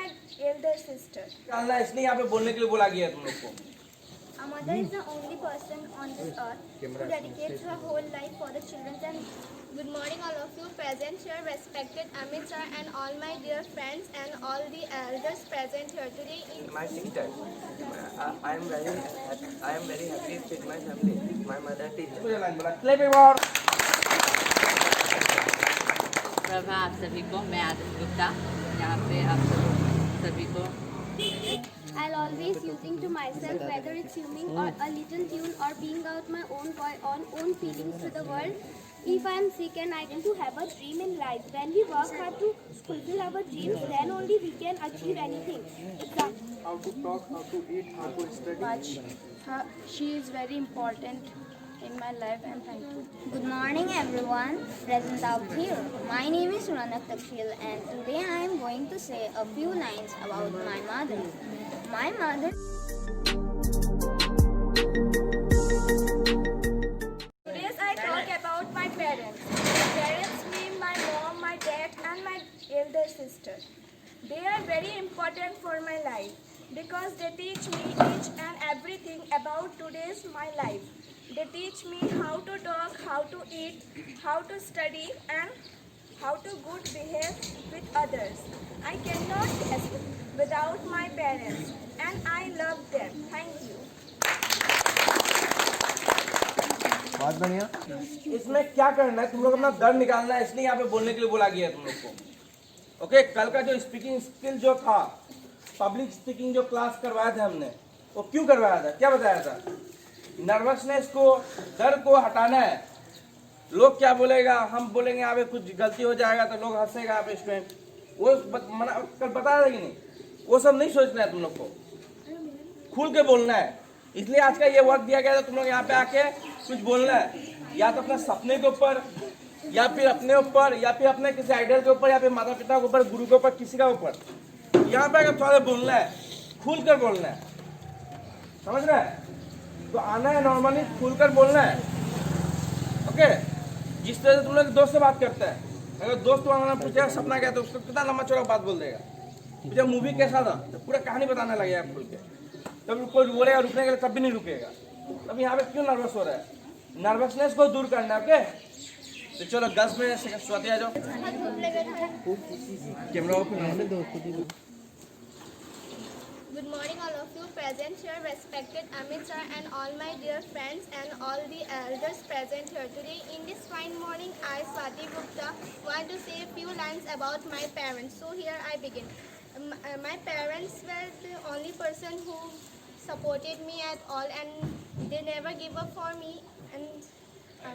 my elder sister. निकालना है, इसलिए यहाँ पे बोलने के लिए बोला गया है तुम लोग को। A mother is the only person on this earth who dedicates her whole life for the children. And good morning, all of you present here, respected Amit sir, and all my dear friends and all the elders present here today. My sister. I am very happy with my family. My mother teacher. मुझे line बोला, clap it for. प्रभात सभी को, मैं आदित्य गुप्ता यहाँ पे आप सभी को I'll always using to myself whether it's swimming or a little tune or being out my own feelings to the world. If I am sick and I want to have a dream in life, when we work hard to fulfill our dreams, then only we can achieve anything. Example. How to talk, how to eat, how to study. She is very important in my life, and thank you. Good morning everyone present out here. My name is Ranak Takshil and today I am going to say a few lines about my mother. My mother. Today I talk about my parents. My parents mean my mom, my dad, and my elder sister. They are very important for my life because they teach me each and everything about today's my life. They teach me how to talk, how to eat, how to study, and how to good behave with others. I cannot exist without my parents, and I love them. Thank you. बहुत बढ़िया। इसमें क्या करना है, तुम लोग अपना डर निकालना है, इसलिए यहाँ पे बोलने के लिए बोला गया है तुम लोग को। ओके, कल का जो स्पीकिंग स्किल जो था, पब्लिक स्पीकिंग जो क्लास करवाया था हमने, वो क्यों करवाया था, क्या बताया था? नर्वसनेस को, डर को हटाना है। लोग क्या बोलेगा, हम बोलेंगे यहाँ पे कुछ गलती हो जाएगा तो लोग हंसेगा यहाँ पे स्टूडेंट, वो कल बताया था कि नहीं, वो सब नहीं सोचना है तुम लोग को, खुल के बोलना है। इसलिए आज का ये वर्क दिया गया था, तुम लोग यहाँ पे आके कुछ बोलना है, या तो अपने सपने के ऊपर, या फिर अपने ऊपर, या फिर अपने किसी आइडल के ऊपर, या फिर माता पिता के ऊपर, गुरु के ऊपर, किसी का ऊपर। यहाँ पे आकर थोड़ा बोलना है, खुल कर बोलना है, समझ रहे हैं? तो आना है, नॉर्मली खुलकर बोलना है। ओके, जिस तरह से तुम लोग दोस्त से बात करते हैं, अगर दोस्त तुम्हारा पूछेगा सपना क्या, तो उसको कितना लंबा चौड़ा बात बोल देगा। जब मूवी कैसा था तो पूरा कहानी बताने लगेगा खुल के, तब कोई बोलेगा रुकने के लिए, तब भी नहीं रुकेगा। तब यहाँ पे क्यों नर्वस हो रहा है? नर्वसनेस को दूर करना है। ओके, तो चलो गर्ल्स में स्वाति आ जाओ। Camera open. Good morning, all of you present here, respected Amit sir, and all my dear friends and all the elders present here today. In this fine morning, I, Swati Gupta, want to say a few lines about my parents. So here I begin. My parents were the only person who supported me at all, and they never give up for me. And I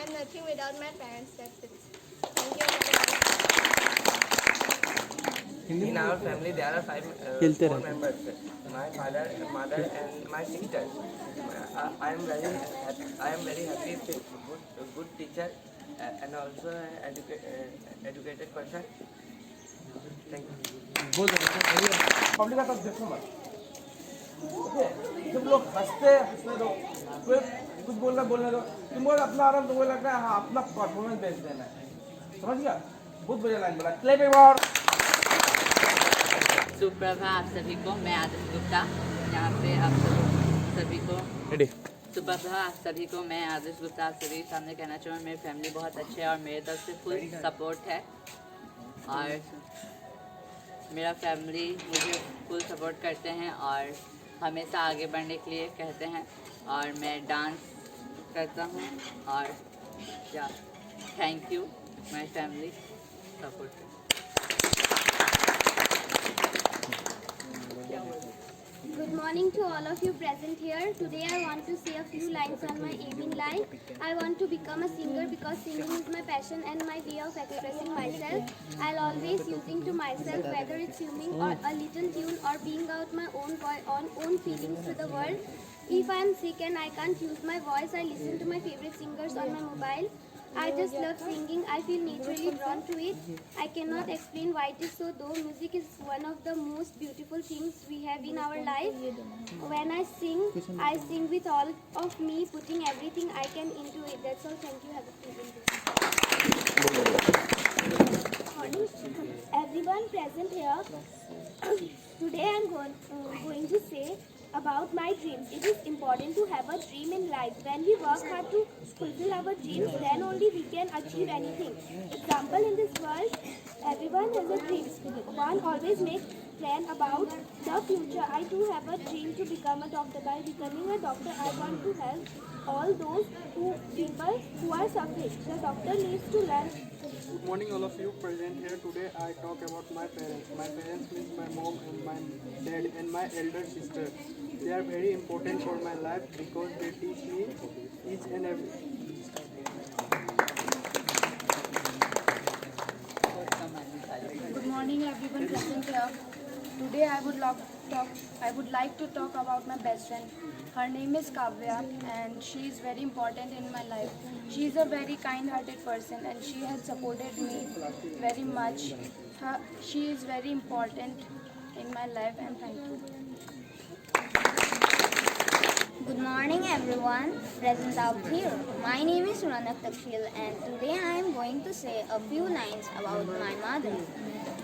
am nothing without my parents. That's it. Thank you. In our family there are four members. My father, mother, and my sister. I am very happy with good teacher and also educated person. Thank you. Public का तरफ देखो मत। Okay, जब लोग हंसने दो, कोई कुछ बोलने दो, तुम बोल अपना आराम, तुमको लगता है हाँ अपना परफॉर्मेंस बेच देना है, समझ गया? बहुत बढ़िया लाइन बोला, क्लैप एक बार। सुप्रभात सभी को, मैं आदित्य गुप्ता यहाँ पे आप सभी को सुप्रभात सभी को, मैं आदित्य गुप्ता आप सभी सामने कहना चाहूँ मेरी फैमिली बहुत अच्छी है और मेरे तरफ से फुल सपोर्ट है और मेरा फैमिली मुझे फुल सपोर्ट करते हैं और हमेशा आगे बढ़ने के लिए कहते हैं और मैं डांस करता हूँ और क्या thank you my family support. Good morning to all of you present here. Today I want to say a few lines on my aim in life. I want to become a singer because singing is my passion and my way of expressing myself. I'll always using to myself whether it's swimming or a little tune or being out my own feelings to the world. If I am sick and I can't use my voice, I listen to my favorite singers on my mobile. I just love singing. I feel naturally drawn to it. I cannot explain why it is so, though music is one of the most beautiful things we have in our life. When I sing with all of me, putting everything I can into it. That's all. Thank you. Have a pleasant day. morning, everyone present here. Today I am going to say about my dreams. It is important to have a dream in life. When we work hard to fulfill our dreams, then only we can achieve anything. Example, in this world, everyone has a dream. One always makes plan about the future. I too have a dream to become a doctor. By becoming a doctor, I want to help all those people who are suffering. The doctor needs to learn. Good morning, all of you present here. Today I talk about my parents. My parents means my mom and my dad and my elder sister. They are very important for my life because they teach me each and every. Good morning, everyone present here. Today I would like to talk about my best friend. Her name is Kavya and she is very important in my life. She is a very kind-hearted person and she has supported me very much. She is very important in my life and thank you. Good morning, everyone present out here. My name is Suranak Takshil and today I am going to say a few lines about my mother.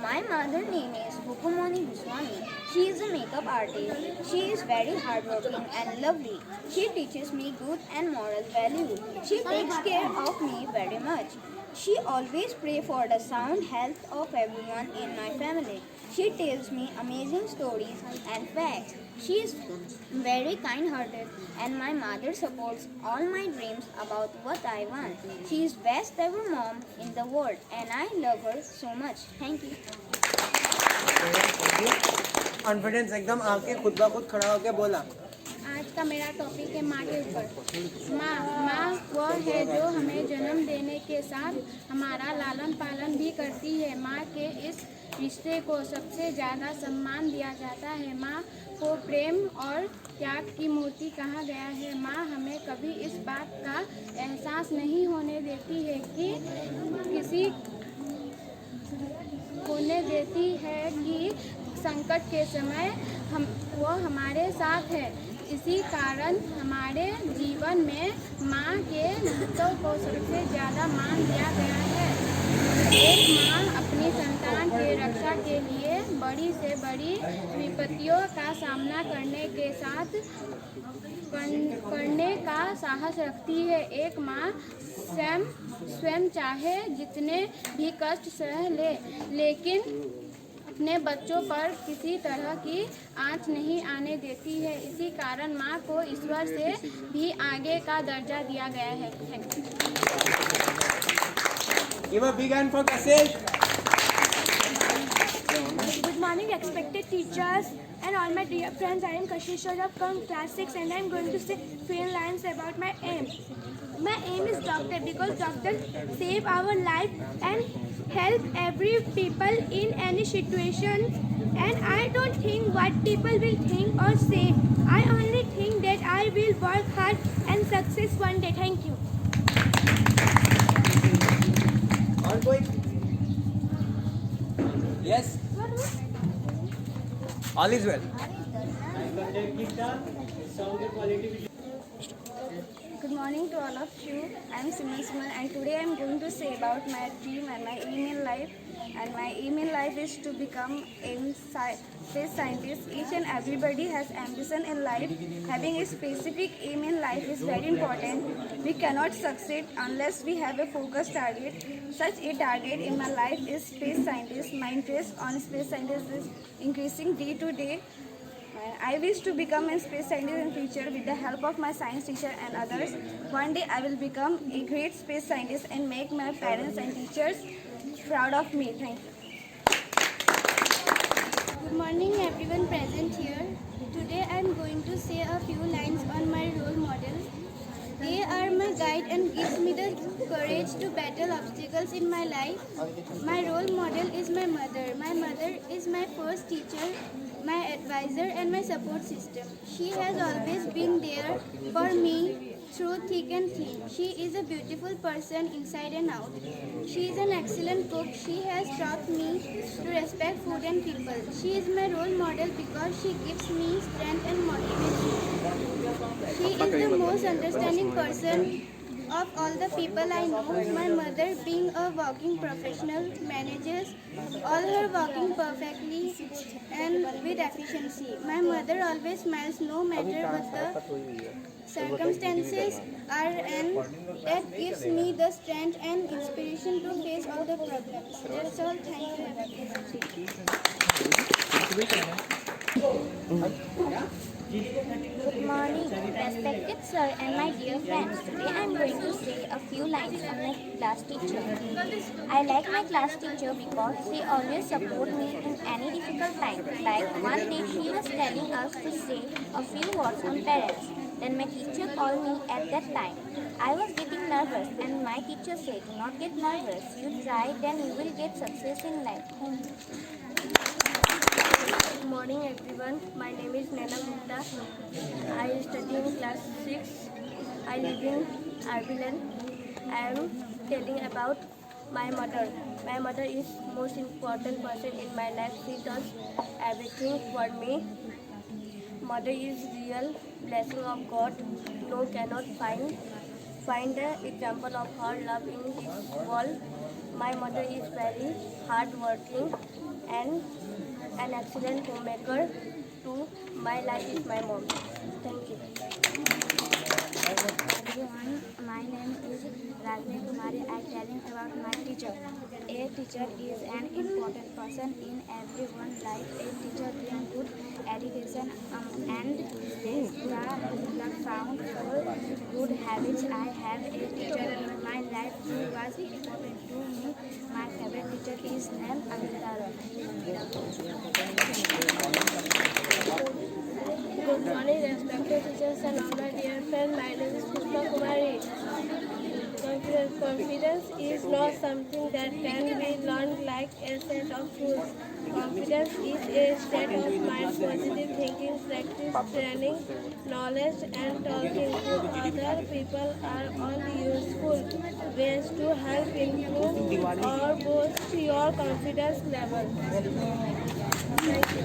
My mother's name is Hukumoni Goswami. She is a makeup artist. She is very hardworking and lovely. She teaches me good and moral values. She takes care of me very much. She always prays for the sound health of everyone in my family. She tells me amazing stories and facts. She is very kind-hearted and my mother supports all my dreams about what I want. She is best ever mom in the world and I love her so much. Thank you. Confidence एकदम आके खुद ब खुद खड़ा होके बोला। आज का मेरा टॉपिक है माँ के ऊपर। माँ वह है जो हमें जन्म देने के साथ हमारा लालन पालन भी करती है। माँ के इस रिश्ते को सबसे ज़्यादा सम्मान दिया जाता है। माँ को प्रेम और त्याग की मूर्ति कहा गया है। माँ हमें कभी इस बात का एहसास नहीं होने देती है कि संकट के समय वो हमारे साथ है। इसी कारण हमारे जीवन में माँ के महत्व को सबसे ज़्यादा मान दिया गया है। एक माँ अपनी संतान के रक्षा के लिए बड़ी से बड़ी विपत्तियों का सामना करने का साहस रखती है। एक माँ स्वयं चाहे जितने भी कष्ट सह ले, लेकिन अपने बच्चों पर किसी तरह की आँच नहीं आने देती है। इसी कारण माँ को ईश्वर से भी आगे का दर्जा दिया गया है। Thank you. Give a big hand for Kashish. Good morning, respected teachers and all my dear friends. I am Kashish from class 6 and I am going to say few lines about my aim. My aim is doctor because doctors save our life and help every people in any situation. And I don't think what people will think or say. I only think that I will work hard and success one day. Thank you. और कोई? Yes. All is well. Good morning to all of you. I am Simran Suman and today I am going to say about my dream and my aim in life. And my aim in life is to become a space scientist. Each and everybody has ambition in life. Having a specific aim in life is very important. We cannot succeed unless we have a focused target. Such a target in my life is space scientist. My interest on space scientist is increasing day to day. I wish to become a space scientist in future with the help of my science teacher and others. One day I will become a great space scientist and make my parents and teachers proud of me. Thank you. Good morning, everyone present here. Today I am going to say a few lines on my role model. They are my guide and gives me the courage to battle obstacles in my life. My role model is my mother. My mother is my first teacher, my advisor and my support system. She has always been there for me through thick and thin. She is a beautiful person inside and out. She is an excellent cook. She has taught me to respect food and people. She is my role model because she gives me strength and motivation. She is the most understanding person of all the people I know, my mother, being a working professional, manages all her working perfectly and with efficiency. My mother always smiles no matter what the circumstances are, and that gives me the strength and inspiration to face all the problems. That's all. Thank you, everyone. Good morning, respected sir and my dear friends. Today I am going to say a few lines on my class teacher. I like my class teacher because she always support me in any difficult time. Like one day she was telling us to say a few words on parents. Then my teacher called me at that time. I was getting nervous and my teacher said, "Do not get nervous. You try, then you will get success in life." Good morning, everyone. My name is Nana Gupta. I study in class 6. I live in Arbilan. I am telling about my mother. My mother is most important person in my life. She does everything for me. Mother is real blessing of God. No cannot find the example of her love in this world. My mother is very hardworking and an excellent homemaker too. My life is my mom. Thank you. Everyone, my name is Rajni Kumari. I am telling about my teacher. A teacher is an important person in everyone's life. A teacher brings good education and is the found for good habits. I have a teacher in my life who was important to me. My favorite teacher is named Amrita. Good morning, respected teachers and all my dear friends. My name is Pushpa Kumari. Confidence is not something that can be learned like a set of rules. Confidence is a state of mind, positive thinking, practice, training, knowledge, and talking to other people are all useful ways to help improve or boost your confidence level. Thank you.